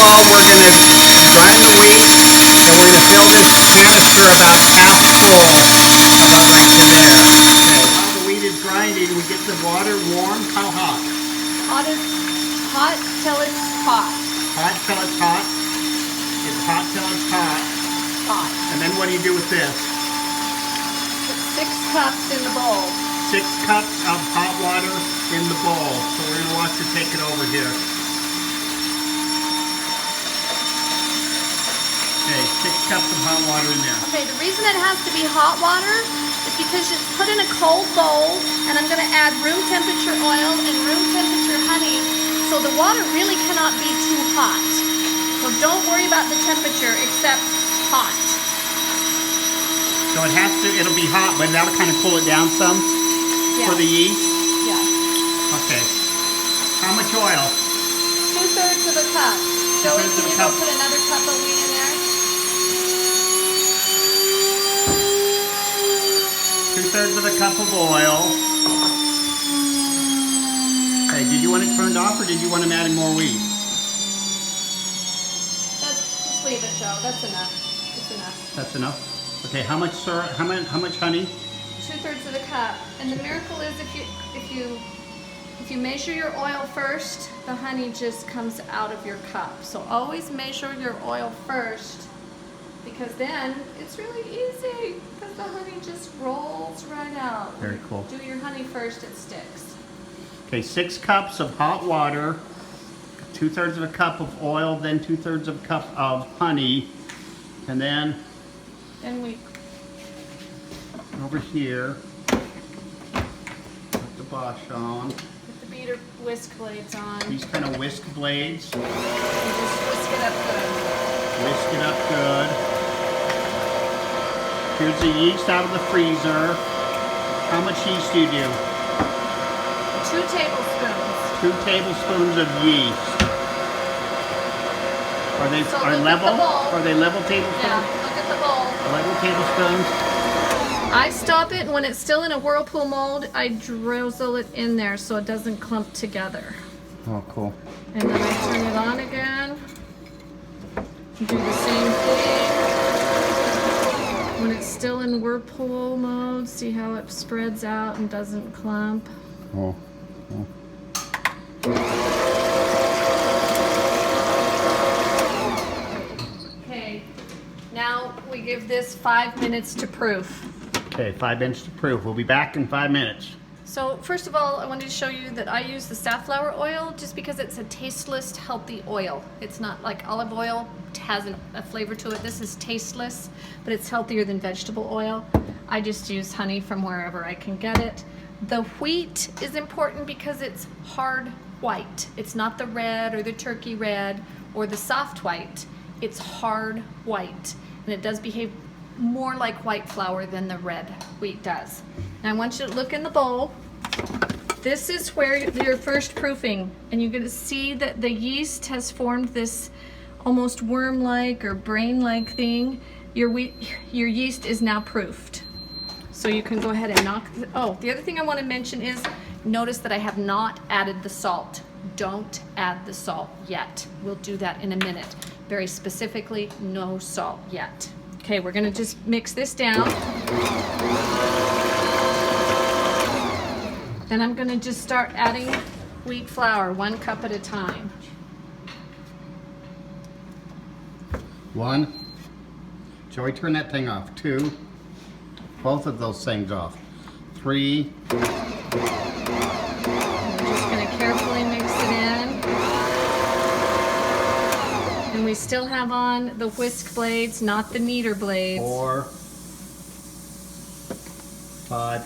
all, we're going to grind the wheat, and we're going to fill this canister about half full, about right to there. Okay, while the wheat is grinding, we get the water warm. How hot? Hot till it's hot. Hot till it's hot. It's hot till it's hot. Hot. And then what do you do with this? Put 6 cups in the bowl. 6 cups of hot water in the bowl. So we're going to watch her take it over here. Okay, 6 cups of hot water in there. Okay, the reason it has to be hot water is because it's put in a cold bowl, and I'm going to add room temperature oil and room temperature honey, so the water really cannot be too hot. So don't worry about the temperature except hot. So it'll be hot, but that'll kind of cool it down some for the yeast? Yeah. Okay. How much oil? 2/3 of a cup. Joey, can you go put another cup of wheat in there? 2/3 of a cup of oil. Okay, did you want it turned off or did you want him adding more wheat? Just leave it, Joe. That's enough. It's enough. That's enough? Okay, how much syrup, how much honey? 2/3 of a cup. And the miracle is if you measure your oil first, the honey just comes out of your cup. So always measure your oil first, because then it's really easy, because the honey just rolls right out. Very cool. Do your honey first, it sticks. Okay, 6 cups of hot water, 2/3 of a cup of oil, then 2/3 of a cup of honey, and then we over here, put the Bosch on. put the beater whisk blades on. These kind of whisk blades. And just whisk it up good. Whisk it up good. Here's the yeast out of the freezer. How much yeast do you do? 2 tablespoons. 2 tablespoons of yeast. Are they So are look at level? the bowl. Are they level tablespoons? Yeah, look at the bowl. Level tablespoons. I stop it, and when it's still in a whirlpool mold, I drizzle it in there so it doesn't clump together. Oh, cool. And then I turn it on again. Do the same thing. When it's still in whirlpool mode, see how it spreads out and doesn't clump. Oh. Okay, now we give this 5 minutes to proof. Okay, 5 minutes to proof. We'll be back in 5 minutes. So first of all, I wanted to show you that I use the safflower oil just because it's a tasteless, healthy oil. It's not like olive oil. It has a flavor to it. This is tasteless, but it's healthier than vegetable oil. I just use honey from wherever I can get it. The wheat is important because it's hard white. It's not the red or the turkey red or the soft white. It's hard white, and it does behave more like white flour than the red wheat does. Now I want you to look in the bowl. This is where you're first proofing, and you're going to see that the yeast has formed this almost worm-like or brain-like thing. Your yeast is now proofed. So you can go ahead and knock. The other thing I want to mention is, notice that I have not added the salt. Don't add the salt yet. We'll do that in a minute. Very specifically, no salt yet. Okay, we're gonna just mix this down. Then I'm gonna just start adding wheat flour, 1 cup at a time. 1. Joey, turn that thing off. 2. Both of those things off. 3. I'm just gonna carefully mix it in. And we still have on the whisk blades, not the kneader blades. 4. 5.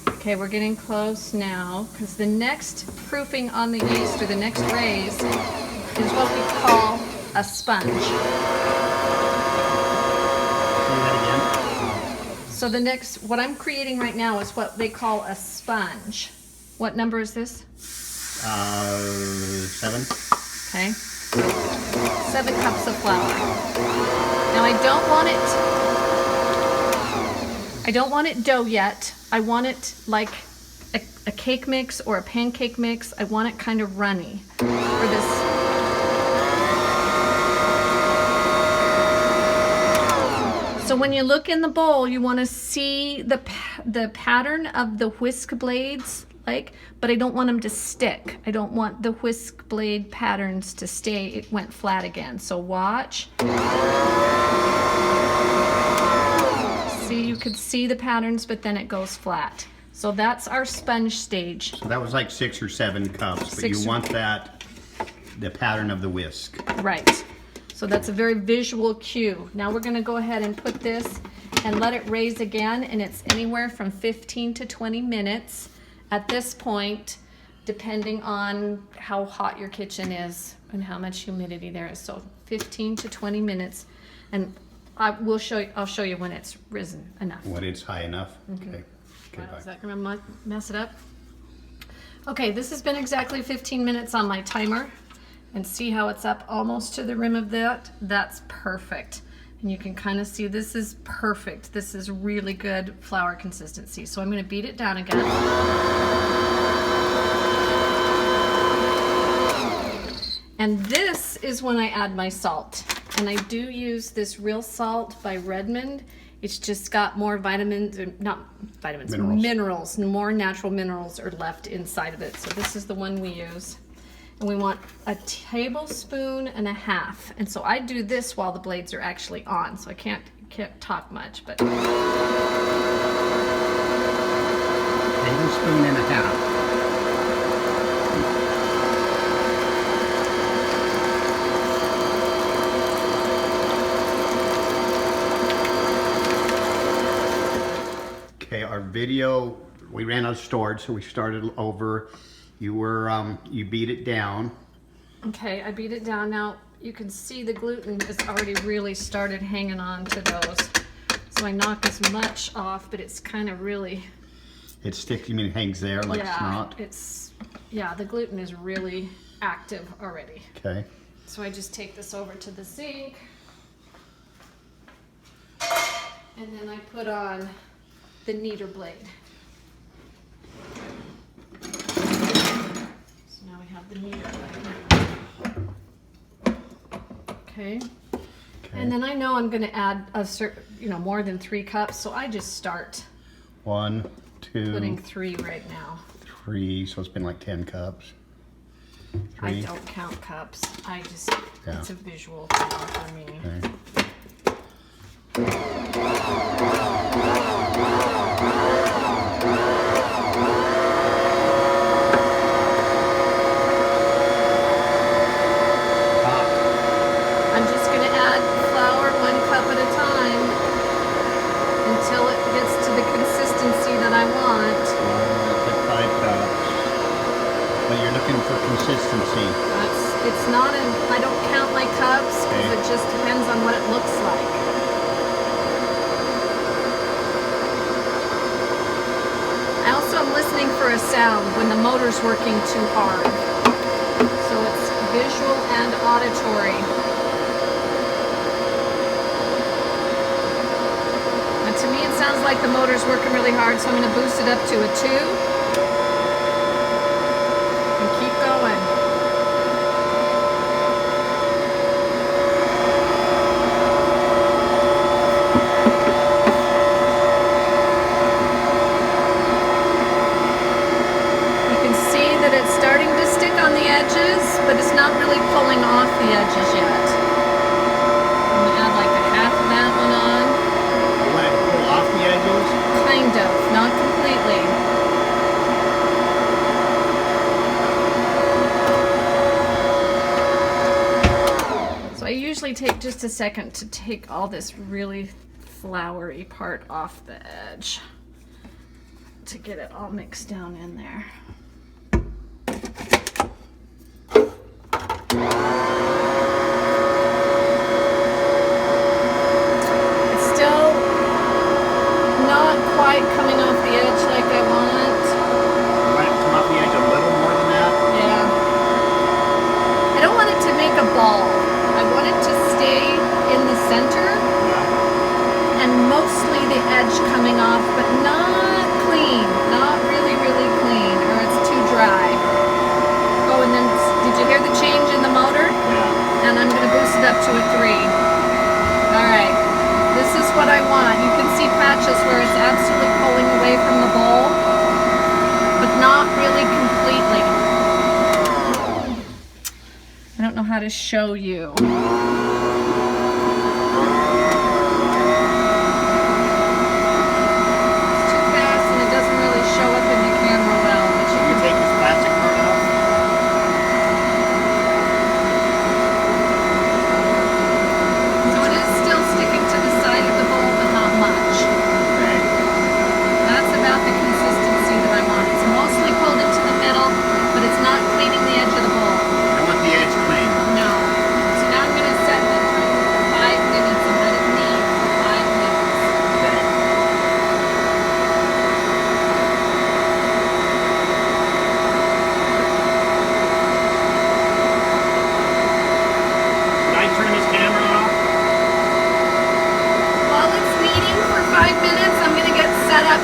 Okay, we're getting close now, because the next proofing on the yeast, or the next raise, is what we call a sponge. Say that again. So the next, what I'm creating right now is what they call a sponge. What number is this? 7. Okay. 7 cups of flour. Now I don't want it, I don't want it dough yet. I want it like a cake mix or a pancake mix. I want it kind of runny for this. So when you look in the bowl, you want to see the pattern of the whisk blades, but I don't want them to stick. I don't want the whisk blade patterns to stay. It went flat again. So watch. See, you could see the patterns, but then it goes flat. So that's our sponge stage. So that was like 6 or 7 cups, but you want the pattern of the whisk. Right. So that's a very visual cue. Now we're gonna go ahead and put this and let it raise again, and it's anywhere from 15 to 20 minutes at this point, depending on how hot your kitchen is and how much humidity there is. So 15 to 20 minutes, and I'll show you when it's risen enough. When it's high enough? Okay. Wow, is that gonna mess it up? Okay, this has been exactly 15 minutes on my timer. And see how it's up almost to the rim of that? That's perfect. And you can kind of see this is perfect. This is really good flour consistency. So I'm going to beat it down again. And this is when I add my salt. And I do use this real salt by Redmond. It's just got more vitamins, not vitamins, minerals, more natural minerals are left inside of it. So this is the one we use. And we want 1.5 tablespoons. And so I do this while the blades are actually on, so I can't talk much, but. 1.5 tablespoons. Okay, our video, we ran out of storage, so we started over. You beat it down. Okay, I beat it down. Now you can see the gluten has already really started hanging on to those. So I knock as much off, but it's kind of really. It sticks, you mean it hangs there like snot? Yeah, the gluten is really active already. Okay. So I just take this over to the sink. And then I put on the kneader blade. Now we have the kneader blade. Okay. And then I know I'm going to add a certain, more than 3 cups, so I just start. 1, 2. Putting 3 right now. 3, so it's been like 10 cups. 3. I don't count cups. It's a visual thing for me. Okay. Consistency. It's not I don't count my cups because it just depends on what it looks like. I also am listening for a sound when the motor's working too hard. So it's visual and auditory. And to me it sounds like the motor's working really hard, so I'm going to boost it up to a 2. But it's not really pulling off the edges yet. I'm going to add like 1/2 of that one on. Let it pull off the edges? Kind of, not completely. So I usually take just a second to take all this really floury part off the edge to get it all mixed down in there. Coming off the edge like I want. You want it to come off the edge a little more than that? Yeah. I don't want it to make a ball. I want it to stay in the center. Yeah. And mostly the edge coming off to show you.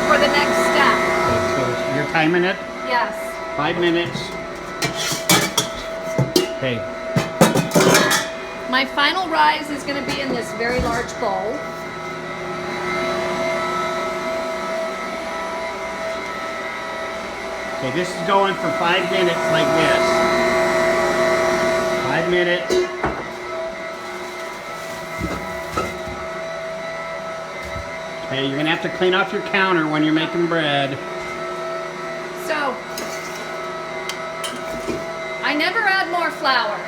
For the next step. Okay, so you're timing it? Yes. 5 minutes. Okay. My final rise is going to be in this very large bowl. Okay, this is going for 5 minutes like this. 5 minutes. Okay, you're gonna have to clean off your counter when you're making bread. So, I never add more flour.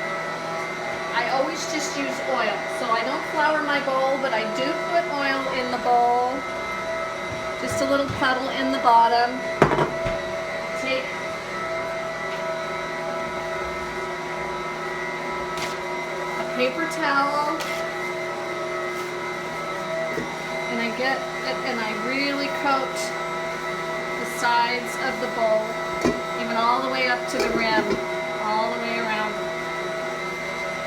I always just use oil. So I don't flour my bowl, but I do put oil in the bowl. Just a little puddle in the bottom. Take a paper towel. And I get it, and I really coat the sides of the bowl, even all the way up to the rim, all the way around.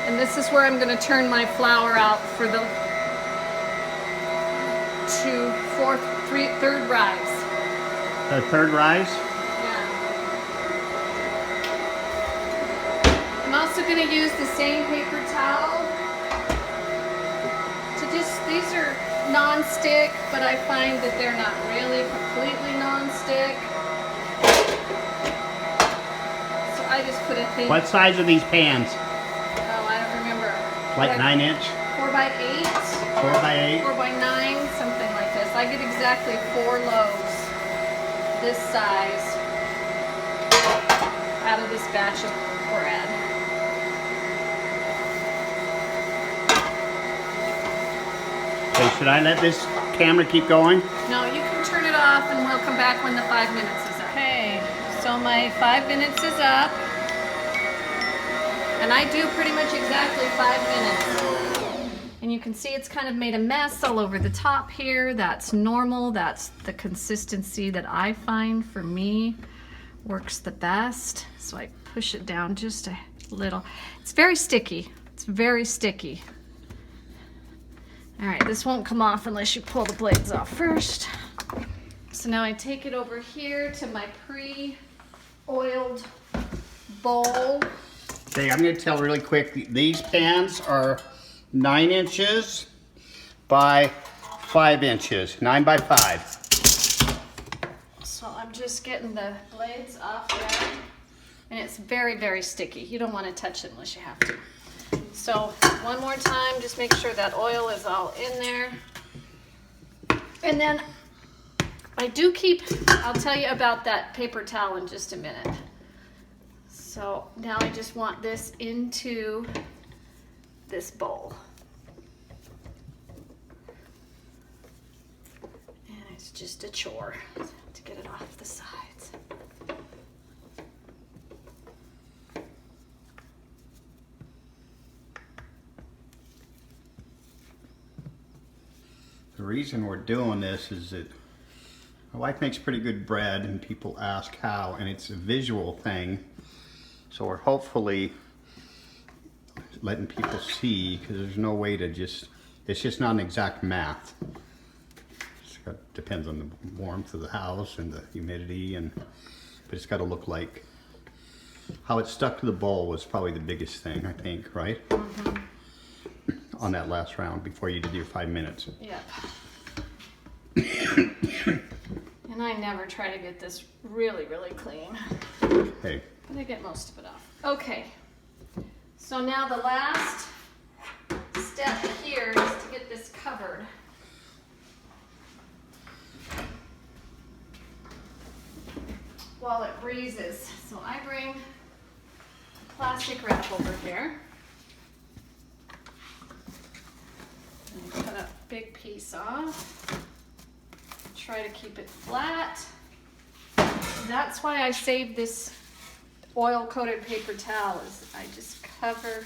And this is where I'm going to turn my flour out for the third rise. The third rise? Yeah. I'm also going to use the same paper towel to just, these are non-stick, but I find that they're not really completely non-stick. So I just put a thin. What size are these pans? Oh, I don't remember. Like 9 inch? 4 by 8. 4 by 8? 4 by 9, something like this. I get exactly 4 loaves this size out of this batch of bread. Okay, should I let this camera keep going? No, you can turn it off and we'll come back when the 5 minutes is up. Okay, so my 5 minutes is up. And I do pretty much exactly 5 minutes. And you can see it's kind of made a mess all over the top here. That's normal. That's the consistency that I find for me works the best. So I push it down just a little. It's very sticky. It's very sticky. All right, this won't come off unless you pull the blades off first. So now I take it over here to my pre-oiled bowl. Okay, I'm going to tell really quick, these pans are 9 inches by 5 inches, 9 by 5. So I'm just getting the blades off there. And it's very, very sticky. You don't want to touch it unless you have to. So one more time, just make sure that oil is all in there. And then I do keep, I'll tell you about that paper towel in just a minute. So now I just want this into this bowl. And it's just a chore to get it off the sides. The reason we're doing this is that my wife makes pretty good bread and people ask how, and it's a visual thing. So we're hopefully letting people see, because there's no way to just, it's just not an exact math. Depends on the warmth of the house and the humidity, and but it's got to look like how it stuck to the bowl was probably the biggest thing, I think, right? Mm-hmm. On that last round before you did your 5 minutes. Yep. And I never try to get this really, really clean. Okay. But I get most of it off. Okay. So now the last step here is to get this covered. While it breezes. So I bring plastic wrap over here. And cut a big piece off. Try to keep it flat. That's why I saved this oil-coated paper towel. Is I just cover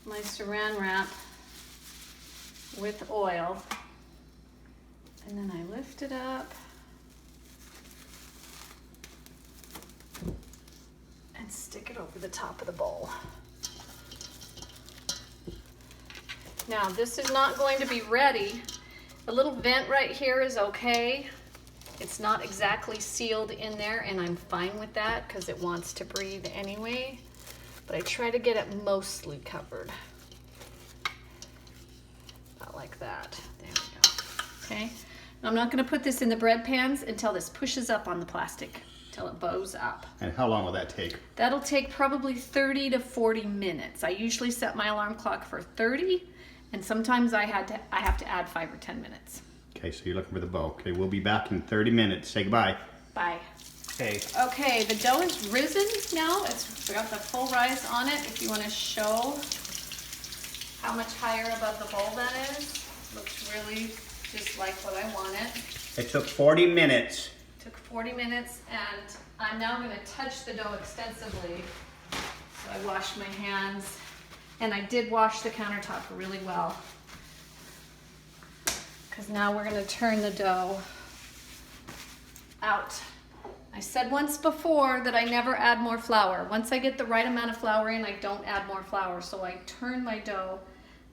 my saran wrap with oil, and then I lift it up and stick it over the top of the bowl. Now this is not going to be ready. A little vent right here is okay. It's not exactly sealed in there, and I'm fine with that because it wants to breathe anyway. But I try to get it mostly covered. About like that. There we go. Okay. Now I'm not going to put this in the bread pans until this pushes up on the plastic, until it bows up. And how long will that take? That'll take probably 30 to 40 minutes. I usually set my alarm clock for 30, and sometimes I have to add 5 or 10 minutes. Okay, so you're looking for the bow. Okay, we'll be back in 30 minutes. Say goodbye. Bye. Okay. Okay, the dough is risen now. It's got the full rise on it. If you want to show how much higher above the bowl that is. Looks really just like what I wanted. It took 40 minutes. Took 40 minutes, and I'm now going to touch the dough extensively. So I washed my hands, and I did wash the countertop really well. Because now we're going to turn the dough out. I said once before that I never add more flour. Once I get the right amount of flour in, I don't add more flour. So I turn my dough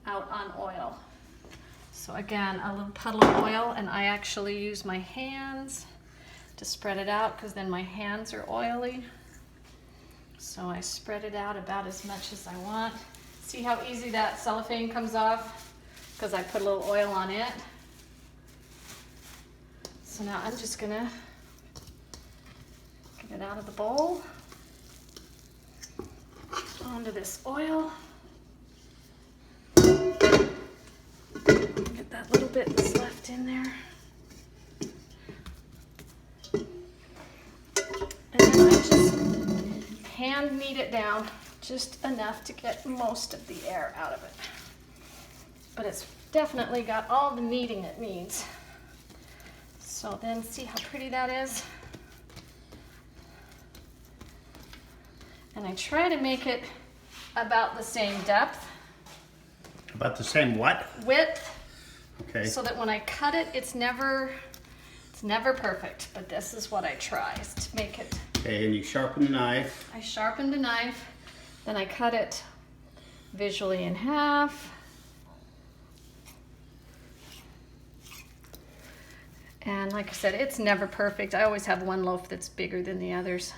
out on oil. So again, a little puddle of oil, and I actually use my hands to spread it out because then my hands are oily. So I spread it out about as much as I want. See how easy that cellophane comes off? Because I put a little oil on it. So now I'm just gonna get it out of the bowl, onto this oil. Get that little bit that's left in there. And then I just hand knead it down just enough to get most of the air out of it. But it's definitely got all the kneading it needs. So then see how pretty that is? And I try to make it about the same depth. About the same what? Width. Okay. So that when I cut it, it's never perfect, but this is what I try, is to make it. Okay, and you sharpen the knife. I sharpened the knife, then I cut it visually in half. And like I said, it's never perfect. I always have one loaf that's bigger than the others.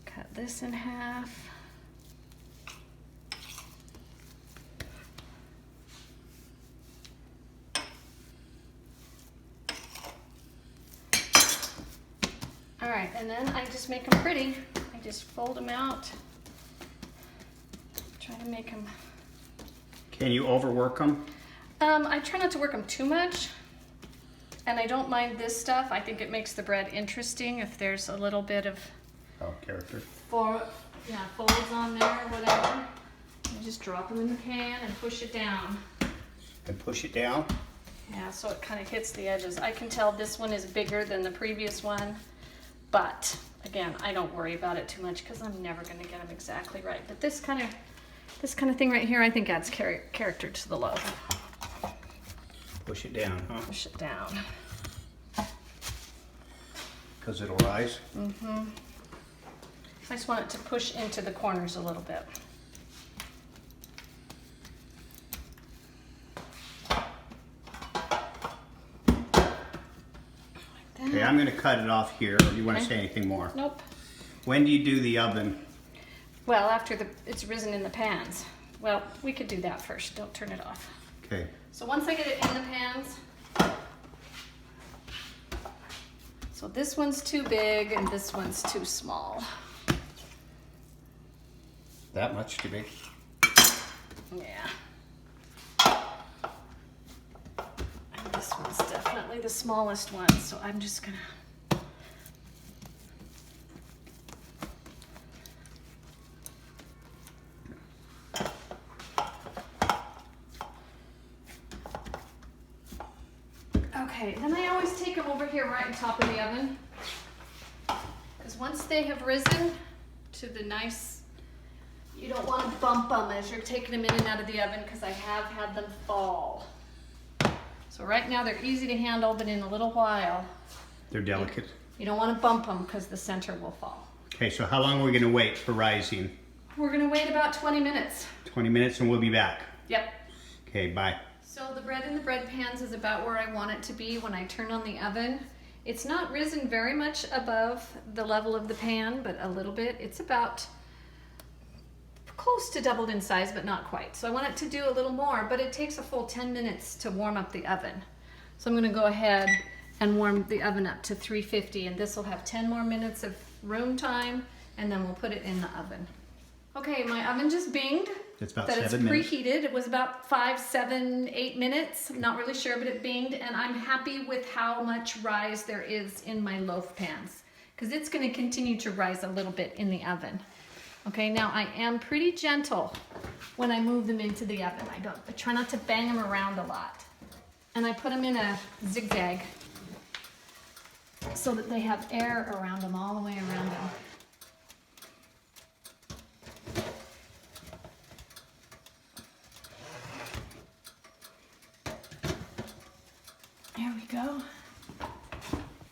Cut this in half. All right, and then I just make them pretty. I just fold them out. Try to make them. Can you overwork them? I try not to work them too much, and I don't mind this stuff. I think it makes the bread interesting if there's a little bit of character. folds on there or whatever. You just drop them in the pan and push it down. And push it down? Yeah, so it kind of hits the edges. I can tell this one is bigger than the previous one, but again, I don't worry about it too much because I'm never going to get them exactly right. But this kind of thing right here, I think adds character to the loaf. Push it down, huh? Push it down. Because it'll rise? Mm-hmm. I just want it to push into the corners a little bit. Like Okay, I'm going to cut it off here. Or you want to Okay. say anything more? Nope. When do you do the oven? Well, after it's risen in the pans. Well, we could do that first. Don't turn it off. Okay. So once I get it in the pans, so this one's too big and this one's too small. that much too big. Yeah. And this one's definitely the smallest one, so I'm just gonna. Okay, then I always take them over here right on top of the oven. Because once they have risen to the nice, you don't want to bump them as you're taking them in and out of the oven because I have had them fall. So right now they're easy to handle, but in a little while, They're delicate. you don't want to bump them because the center will fall. Okay, so how long are we going to wait for rising? We're going to wait about 20 minutes. 20 minutes and we'll be back. Yep. Okay, bye. So the bread in the bread pans is about where I want it to be when I turn on the oven. It's not risen very much above the level of the pan, but a little bit. It's about close to doubled in size, but not quite. So I want it to do a little more, but it takes a full 10 minutes to warm up the oven. So I'm gonna go ahead and warm the oven up to 350, and this will have 10 more minutes of room time, and then we'll put it in the oven. Okay, my oven just binged. It's about that 7 minutes. It's preheated. It was about 5, 7, 8 minutes. I'm not really sure, but it binged, and I'm happy with how much rise there is in my loaf pans because it's going to continue to rise a little bit in the oven. Okay, now I am pretty gentle when I move them into the oven. I try not to bang them around a lot, and I put them in a zigzag so that they have air around them all the way around them. There we go.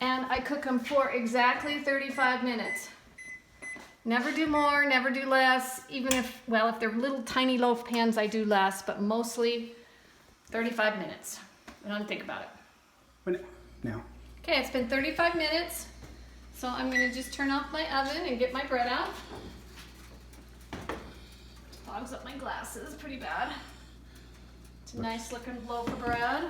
And I cook them for exactly 35 minutes. Never do more, never do less, even if, well, if they're little tiny loaf pans, I do less, but mostly 35 minutes. I don't think about it. Now. Okay, it's been 35 minutes, so I'm gonna just turn off my oven and get my bread out. Clogs up my glasses pretty bad. It's a nice looking loaf of bread.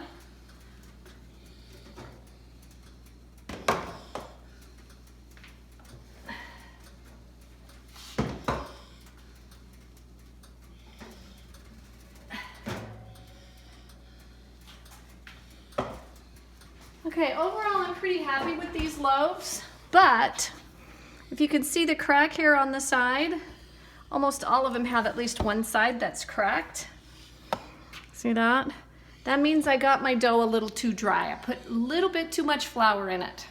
Okay, overall I'm pretty happy with these loaves, but if you can see the crack here on the side, almost all of them have at least one side that's cracked. See that? That means I got my dough a little too dry. I put a little bit too much flour in it.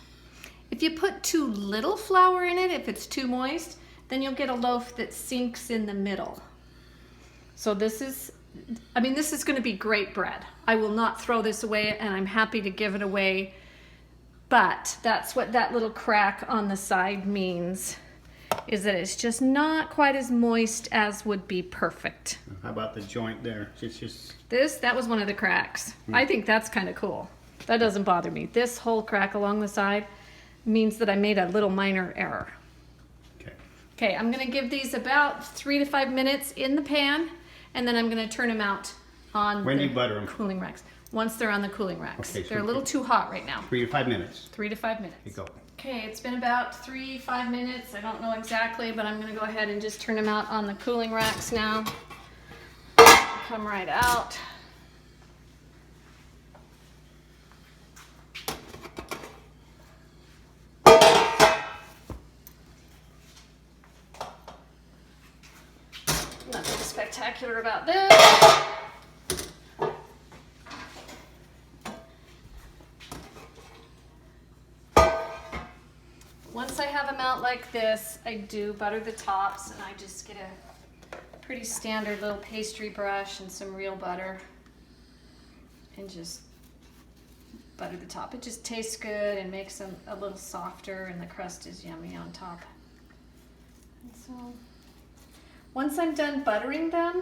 If you put too little flour in it, if it's too moist, then you'll get a loaf that sinks in the middle. So this is going to be great bread. I will not throw this away, and I'm happy to give it away, but that's what that little crack on the side means, is that it's just not quite as moist as would be perfect. How about the joint there? It's just... That was one of the cracks. I think that's kind of cool. That doesn't bother me. This whole crack along the side means that I made a little minor error. Okay, I'm gonna give these about 3 to 5 minutes in the pan, and then I'm gonna turn them out on When do you butter them? Cooling racks. Once they're on the cooling racks. Okay, so they're a little too hot right now. 3 to 5 minutes. 3 to 5 minutes. Here you go. Okay, it's been about 3 to 5 minutes. I don't know exactly, but I'm gonna go ahead and just turn them out on the cooling racks now. Come right out. Nothing spectacular about this. Once I have them out like this, I do butter the tops, and I just get a pretty standard little pastry brush and some real butter and just butter the top. It just tastes good and makes them a little softer, and the crust is yummy on top. And so once I'm done buttering them,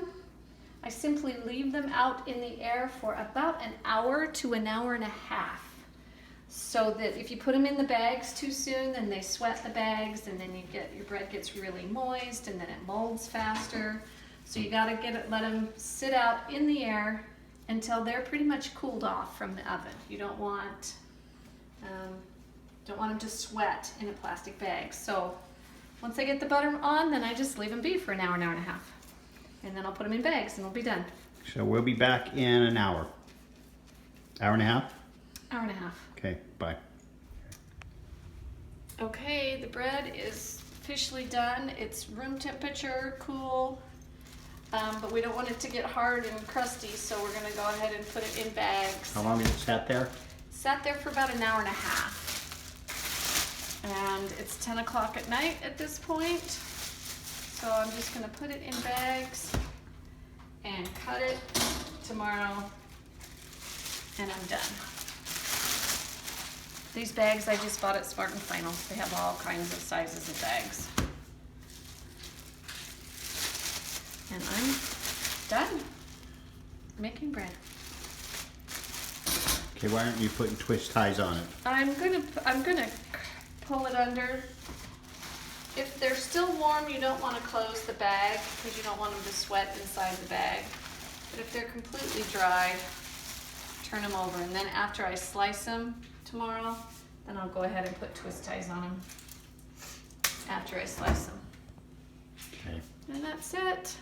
I simply leave them out in the air for about an hour to an hour and a half. So that if you put them in the bags too soon, then they sweat the bags, and then your bread gets really moist, and then it molds faster. So you gotta let them sit out in the air until they're pretty much cooled off from the oven. You don't want them to sweat in a plastic bag. So Once I get the butter on, then I just leave them be for an hour and a half. And then I'll put them in bags and we'll be done. So we'll be back in an hour. Hour and a half? Hour and a half. Okay, bye. Okay, the bread is officially done. It's room temperature, cool, but we don't want it to get hard and crusty, so we're gonna go ahead and put it in bags. How long has it sat there? Sat there for about an hour and a half. And it's 10 o'clock at night at this point. So I'm just gonna put it in bags and cut it tomorrow, and I'm done. These bags I just bought at Smart & Final. They have all kinds of sizes of bags. And I'm done making bread. Okay, why aren't you putting twist ties on it? I'm gonna pull it under. If they're still warm, you don't want to close the bag because you don't want them to sweat inside the bag. But if they're completely dry, turn them over, and then after I slice them tomorrow, then I'll go ahead and put twist ties on them after I slice them. Okay. And that's it.